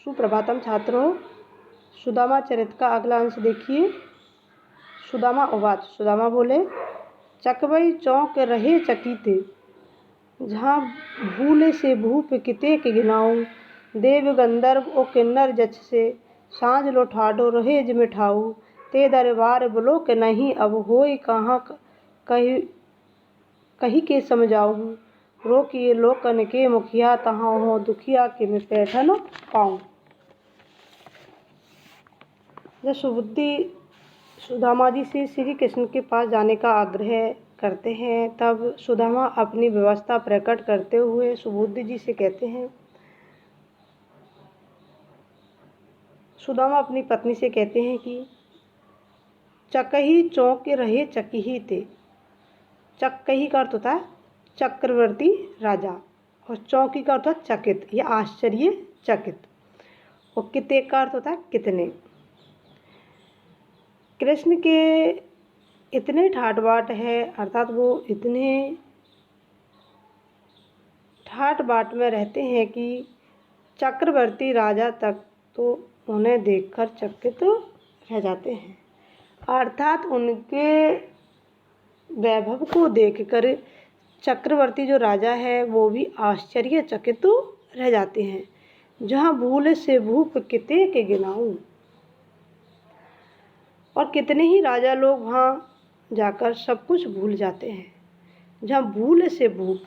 सुप्रभातम छात्रों। सुदामा चरित्र का अगला अंश देखिए। सुदामा उवाच, सुदामा बोले, चकवई चौंक रहे चकिते, जहाँ भूले से भूप कितेक गिनाऊँ। देव गंधर्व ओ किन्नर जछ से, सांझ लो ठाडो रहे जिम ठाऊ। ते दरबार बुलोक नहीं अब होई कहाँ कही के समझाऊँ। रोकिए लोकन के मुखिया, तहाँ हो दुखिया के मैं पैठन पाऊँ। जब सुबुद्धि सुदामा जी से श्री कृष्ण के पास जाने का आग्रह करते हैं, तब सुदामा अपनी व्यवस्था प्रकट करते हुए सुबुद्धि जी से कहते हैं, सुदामा अपनी पत्नी से कहते हैं कि चकही चौंक रहे चकिही ते। चकही का अर्थ होता है चक्रवर्ती राजा, और चौकी का अर्थ होता है चकित या आश्चर्यचकित, और किते का अर्थ होता है कितने। कृष्ण के इतने ठाट बाट है, अर्थात वो इतने ठाट बाट में रहते हैं कि चक्रवर्ती राजा तक तो उन्हें देखकर चकित रह जाते हैं। अर्थात उनके वैभव को देखकर चक्रवर्ती जो राजा है वो भी आश्चर्यचकित रह जाते हैं। जहाँ भूल से भूप किते के गिनाऊँ, और कितने ही राजा लोग वहाँ जाकर सब कुछ भूल जाते हैं। जहाँ भूल से भूप,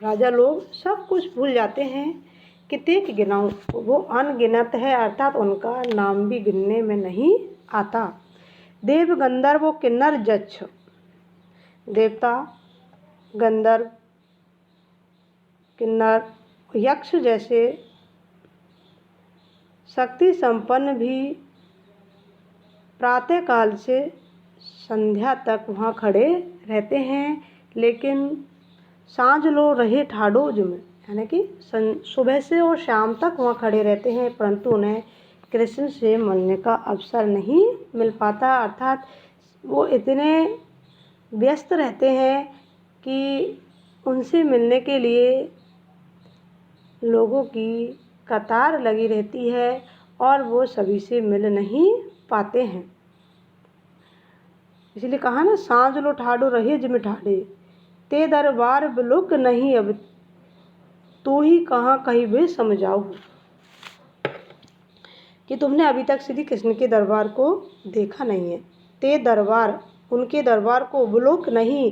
राजा लोग सब कुछ भूल जाते हैं। कितेक गिनाऊँ, वो अनगिनत है, अर्थात उनका नाम भी गिनने में नहीं आता। देव गंधर्व वो किन्नर जच्छ, देवता गंधर्व किन्नर यक्ष जैसे शक्ति संपन्न भी प्रातःकाल से संध्या तक वहाँ खड़े रहते हैं, लेकिन सांझ लो रहे ठाडो जुमे, यानी कि सुबह से और शाम तक वहाँ खड़े रहते हैं, परंतु उन्हें कृष्ण से मिलने का अवसर नहीं मिल पाता। अर्थात वो इतने व्यस्त रहते हैं कि उनसे मिलने के लिए लोगों की कतार लगी रहती है और वो सभी से मिल नहीं पाते हैं। इसलिए कहा ना, सांझ लो ठाडो रहे जिम ठाडे, ते दरबार बिलोक नहीं अब, तू ही कहाँ कहीं वे समझाऊँ। कि तुमने अभी तक श्री कृष्ण के दरबार को देखा नहीं है। ते दरबार, उनके दरबार को बिलोक नहीं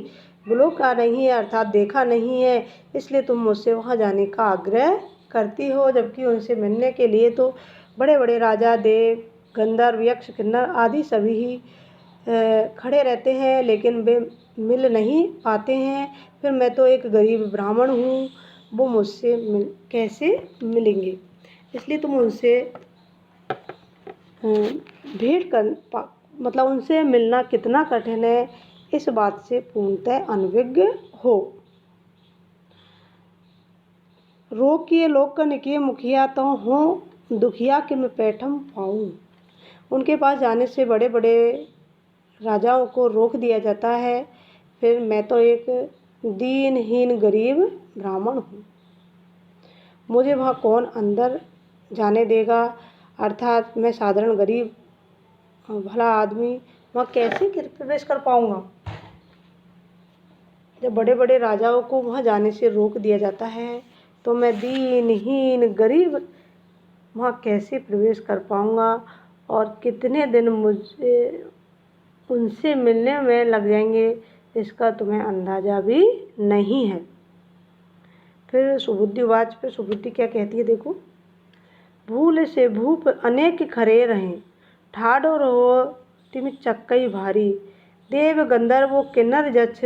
है, अर्थात देखा नहीं है, इसलिए तुम मुझसे वहाँ जाने का आग्रह करती हो। जबकि उनसे मिलने के लिए तो बड़े बड़े राजा, देव गंधर्व यक्ष किन्नर आदि सभी ही खड़े रहते हैं, लेकिन वे मिल नहीं पाते हैं। फिर मैं तो एक गरीब ब्राह्मण हूँ, वो मुझसे कैसे मिलेंगे। इसलिए तुम उनसे भेंट कर मतलब उनसे मिलना कितना कठिन है, इस बात से पूर्णतः अनभिज्ञ हो। रोकिए लोकन के मुखिया, तो हो दुखिया के मैं पैठम पाऊँ। उनके पास जाने से बड़े बड़े राजाओं को रोक दिया जाता है, फिर मैं तो एक दीनहीन गरीब ब्राह्मण हूँ, मुझे वहाँ कौन अंदर जाने देगा। अर्थात मैं साधारण गरीब भला आदमी वहाँ कैसे प्रवेश कर पाऊँगा। जब बड़े बड़े राजाओं को वहाँ जाने से रोक दिया जाता है, तो मैं दीनहीन गरीब वहाँ कैसे प्रवेश कर पाऊँगा, और कितने दिन मुझे उनसे मिलने में लग जाएंगे, इसका तुम्हें अंदाज़ा भी नहीं है। फिर सुबुद्धिवाच पे सुबुद्धि क्या कहती है, देखो। भूल से भूप अनेक खरे रहें, ठाडो रहो तिम चक्कई भारी। देव गंधर्व किन्नर जच्छ,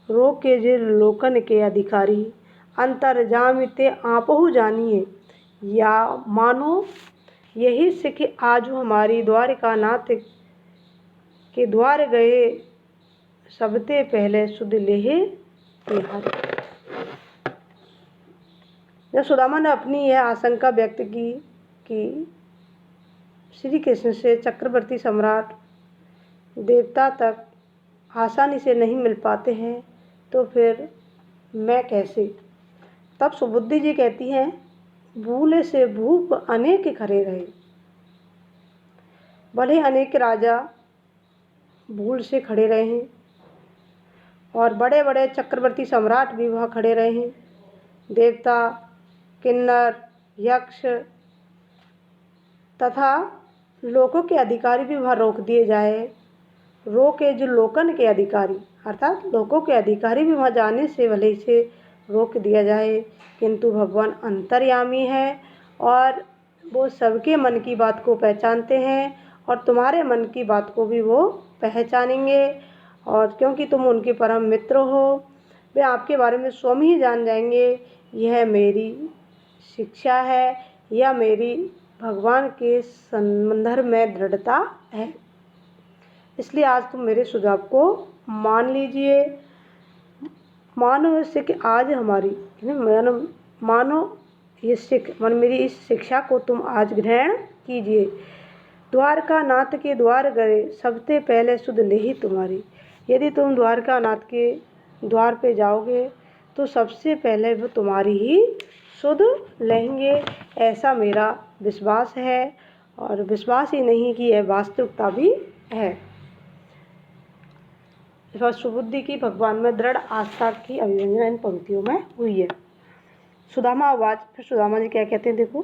रोके जे लोकन के अधिकारी। अंतर जामिते आपहु जानिए, या मानो यही सिख आजू हमारी। द्वारिका नाथ के द्वार गए, सबते पहले सुध लेहे तिहारी। जब सुदामा ने अपनी यह आशंका व्यक्त की कि श्री कृष्ण से चक्रवर्ती सम्राट देवता तक आसानी से नहीं मिल पाते हैं, तो फिर मैं कैसे। तब सुबुद्धि जी कहती हैं भूले से भूप अनेक खरे रहे। भले अनेक राजा भूल से खड़े रहे हैं और बड़े बड़े चक्रवर्ती सम्राट भी वहाँ खड़े रहे हैं। देवता, किन्नर, यक्ष तथा लोकों के अधिकारी भी वहाँ रोक दिए जाए। रोके जो लोकन के अधिकारी अर्थात लोकों के अधिकारी भी वहाँ जाने से भले से रोक दिया जाए, किंतु भगवान अंतर्यामी है और वो सबके मन की बात को पहचानते हैं और तुम्हारे मन की बात को भी वो पहचानेंगे। और क्योंकि तुम उनके परम मित्र हो, वे आपके बारे में स्वयं ही जान जाएंगे। यह मेरी शिक्षा है या मेरी भगवान के संदर्भ में दृढ़ता है। इसलिए आज तुम मेरे सुझाव को मान लीजिए। मानो इससे कि आज हमारी मानो मेरी इस शिक्षा को तुम आज ग्रहण कीजिए। द्वारका नाथ के द्वार गए सबसे पहले सुध ले ही तुम्हारी। यदि तुम द्वारका नाथ के द्वार पे जाओगे तो सबसे पहले वो तुम्हारी ही सुध लेंगे, ऐसा मेरा विश्वास है। और विश्वास ही नहीं कि यह वास्तविकता भी है। सुबुद्धि की भगवान में दृढ़ आस्था की अभिव्यंजना इन पंक्तियों में हुई है। सुदामा आवाज फिर सुदामा जी क्या कहते हैं देखो।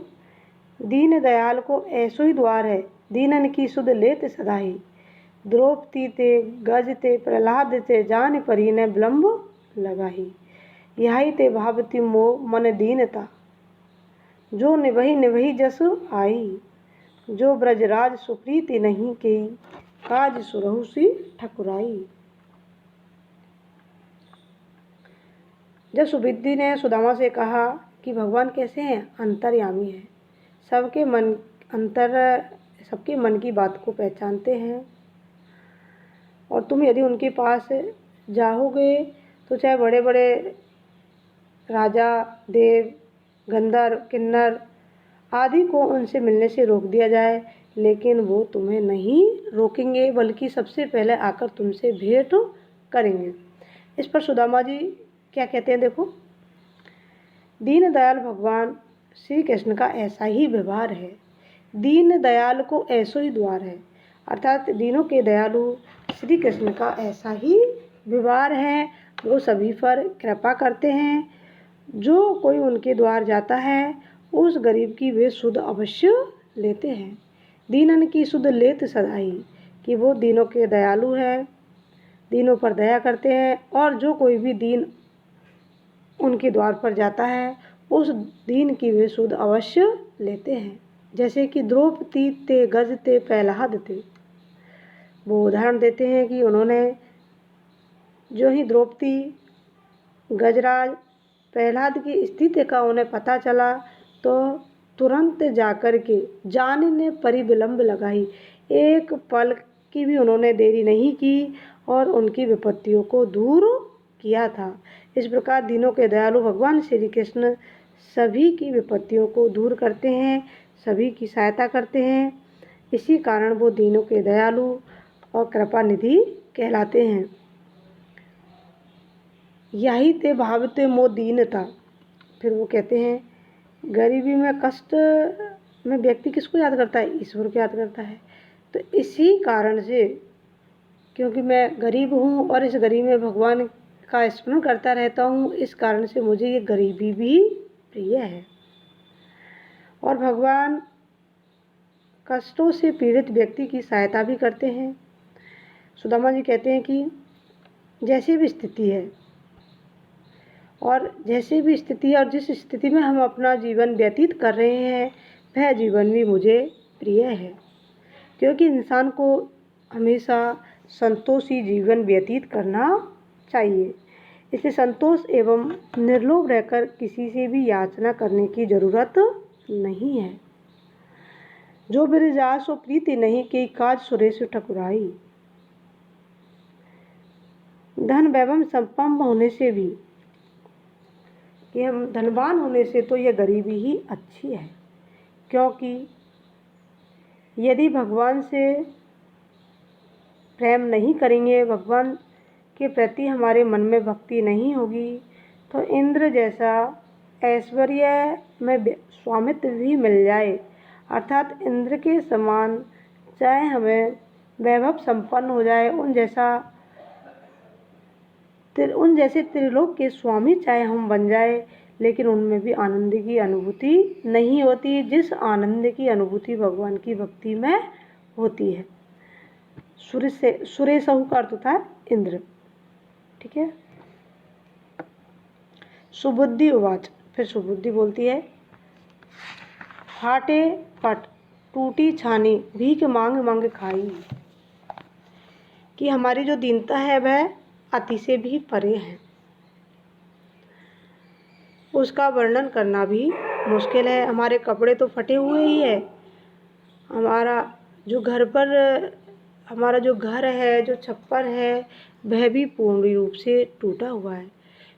दीन दयाल को ऐसो ही द्वार है, दीनन की सुध लेत सदाही। द्रौपदी ते गज ते प्रहलाद ते जान परी ने विलम्ब लगाही। यही ते भावती मो मन दीनता, जो निभही निभही जस आई। जो ब्रजराज सुप्रीति नहीं की, काज सुरहु सी ठकुराई। जब सुबुद्धि ने सुदामा से कहा कि भगवान कैसे हैं, अंतर्यामी है, सबके मन की बात को पहचानते हैं और तुम यदि उनके पास जाओगे तो चाहे बड़े बड़े राजा, देव, गंधर्व, किन्नर आदि को उनसे मिलने से रोक दिया जाए, लेकिन वो तुम्हें नहीं रोकेंगे, बल्कि सबसे पहले आकर तुमसे भेंट करेंगे। इस पर सुदामा जी क्या कहते हैं देखो। दीन दयाल भगवान श्री कृष्ण का ऐसा ही व्यवहार है। दीन दयाल को ऐसो ही द्वार है, अर्थात दीनों के दयालु श्री कृष्ण का ऐसा ही व्यवहार है। वो सभी पर कृपा करते हैं। जो कोई उनके द्वार जाता है उस गरीब की वे सुध अवश्य लेते हैं। दीनन की सुध लेत सदाई, कि वो दीनों के दयालु हैं, दीनों पर दया करते हैं और जो कोई भी दीन उनके द्वार पर जाता है उस दीन की वे सुध अवश्य लेते हैं। जैसे कि द्रौपदी ते गज ते प्रहलाद थे, वो उदाहरण देते हैं कि उन्होंने जो ही द्रौपदी, गजराज, प्रहलाद की स्थिति का उन्हें पता चला तो तुरंत जाकर के जान ने परी विलम्ब लगाई। एक पल की भी उन्होंने देरी नहीं की और उनकी विपत्तियों को दूर किया था। इस प्रकार दीनों के दयालु भगवान श्री कृष्ण सभी की विपत्तियों को दूर करते हैं, सभी की सहायता करते हैं। इसी कारण वो दीनों के दयालु और कृपा निधि कहलाते हैं। यही ते भावते मो दीनता। फिर वो कहते हैं गरीबी में, कष्ट में व्यक्ति किसको याद करता है? ईश्वर को याद करता है। तो इसी कारण से, क्योंकि मैं गरीब हूँ और इस गरीबी में भगवान का स्मरण करता रहता हूँ, इस कारण से मुझे ये गरीबी भी प्रिय है। और भगवान कष्टों से पीड़ित व्यक्ति की सहायता भी करते हैं। सुदामा जी कहते हैं कि जैसी भी स्थिति है और जिस स्थिति में हम अपना जीवन व्यतीत कर रहे हैं, वह जीवन भी मुझे प्रिय है, क्योंकि इंसान को हमेशा संतोषी जीवन व्यतीत करना चाहिए। इसलिए संतोष एवं निर्लोभ रहकर किसी से भी याचना करने की जरूरत नहीं है। जो बिरजास सो प्रीति नहीं की, काज सुरेश ठकुराई। धन एवं संपन्न होने से भी, कि हम धनवान होने से तो यह गरीबी ही अच्छी है, क्योंकि यदि भगवान से प्रेम नहीं करेंगे, भगवान के प्रति हमारे मन में भक्ति नहीं होगी, तो इंद्र जैसा ऐश्वर्य में स्वामित्व भी मिल जाए, अर्थात इंद्र के समान चाहे हमें वैभव संपन्न हो जाए, उन जैसे त्रिलोक के स्वामी चाहे हम बन जाए, लेकिन उनमें भी आनंद की अनुभूति नहीं होती जिस आनंद की अनुभूति भगवान की भक्ति में होती है। सुरेशहु का अर्थ होता है इंद्र। ठीक है। सुबुद्धि उवाच, फिर सुबुद्धि बोलती है, फाटे पट टूटी छानी भीख मांग मांग खाई, कि हमारी जो दीनता है वह अति से भी परे है, उसका वर्णन करना भी मुश्किल है। हमारे कपड़े तो फटे हुए ही है, हमारा जो घर है, जो छप्पर है, वह भी पूर्ण रूप से टूटा हुआ है।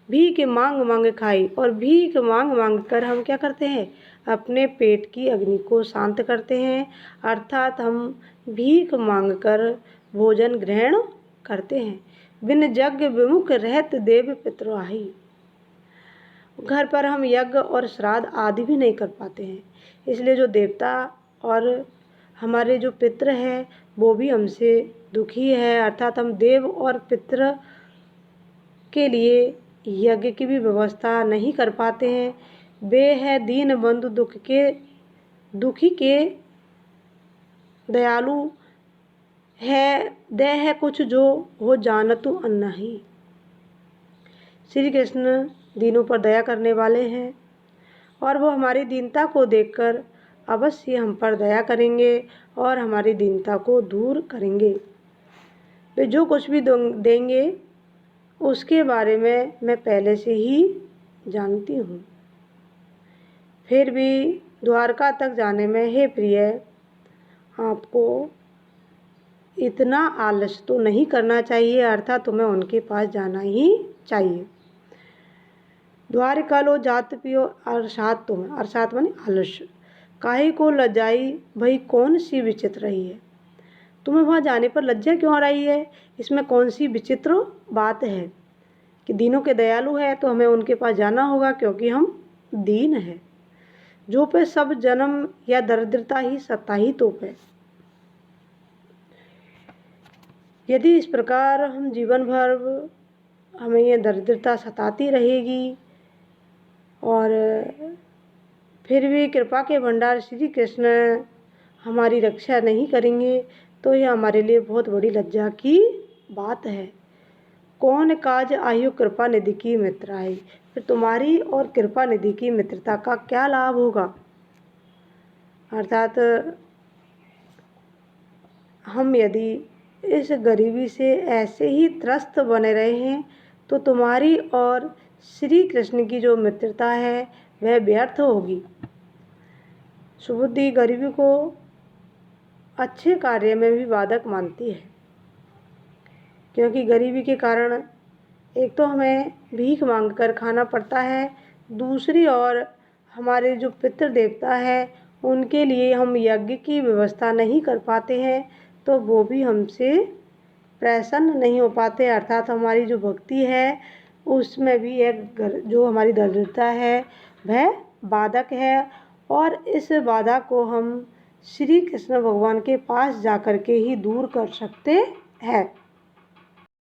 भीख मांग मांग खाई, और भीख मांग मांग कर हम क्या करते हैं, अपने पेट की अग्नि को शांत करते हैं, अर्थात हम भीख मांग कर भोजन ग्रहण करते हैं। बिन यज्ञ विमुख रहत देव पितरवाही, घर पर हम यज्ञ और श्राद्ध आदि भी नहीं कर पाते हैं, इसलिए जो देवता और हमारे जो पितृ हैं वो भी हमसे दुखी है, अर्थात हम देव और पितृ के लिए यज्ञ की भी व्यवस्था नहीं कर पाते हैं। वे है दीन बंधु दुखी के दयालु है, दे है कुछ जो हो जानतु अन्ना ही। श्री कृष्ण दीनों पर दया करने वाले हैं और वो हमारी दीनता को देखकर अवश्य हम पर दया करेंगे और हमारी दीनता को दूर करेंगे। वे जो कुछ भी देंगे उसके बारे में मैं पहले से ही जानती हूँ। फिर भी द्वारका तक जाने में, हे प्रिय, आपको इतना आलस्य तो नहीं करना चाहिए, अर्थात तुम्हें उनके पास जाना ही चाहिए। द्वारिका लो जात पियो अरसात तुम्हें, अरसात माने आलस्य, काहे को लज्जाई भाई कौन सी विचित्र रही है, तुम्हें वहाँ जाने पर लज्जा क्यों आ रही है, इसमें कौन सी विचित्र बात है कि दीनों के दयालु है तो हमें उनके पास जाना होगा क्योंकि हम दीन है, जो पे सब जन्म या दरिद्रता ही सत्ता ही तो पे। यदि इस प्रकार हम जीवन भर हमें यह दरिद्रता सताती रहेगी और फिर भी कृपा के भंडार श्री कृष्ण हमारी रक्षा नहीं करेंगे तो यह हमारे लिए बहुत बड़ी लज्जा की बात है। कौन काज आयु कृपा निधि की मित्राई, फिर तुम्हारी और कृपा निधि की मित्रता का क्या लाभ होगा, अर्थात हम यदि इस गरीबी से ऐसे ही त्रस्त बने रहे हैं तो तुम्हारी और श्री कृष्ण की जो मित्रता है वह व्यर्थ होगी। सुबुद्धि गरीबी को अच्छे कार्य में भी बाधक मानती है, क्योंकि गरीबी के कारण एक तो हमें भीख मांगकर खाना पड़ता है, दूसरी ओर हमारे जो पितृ देवता है उनके लिए हम यज्ञ की व्यवस्था नहीं कर पाते हैं तो वो भी हमसे प्रसन्न नहीं हो पाते, अर्थात हमारी जो भक्ति है उसमें भी एक जो हमारी दरिद्रता है वह बाधक है और इस बाधा को हम श्री कृष्ण भगवान के पास जाकर के ही दूर कर सकते हैं।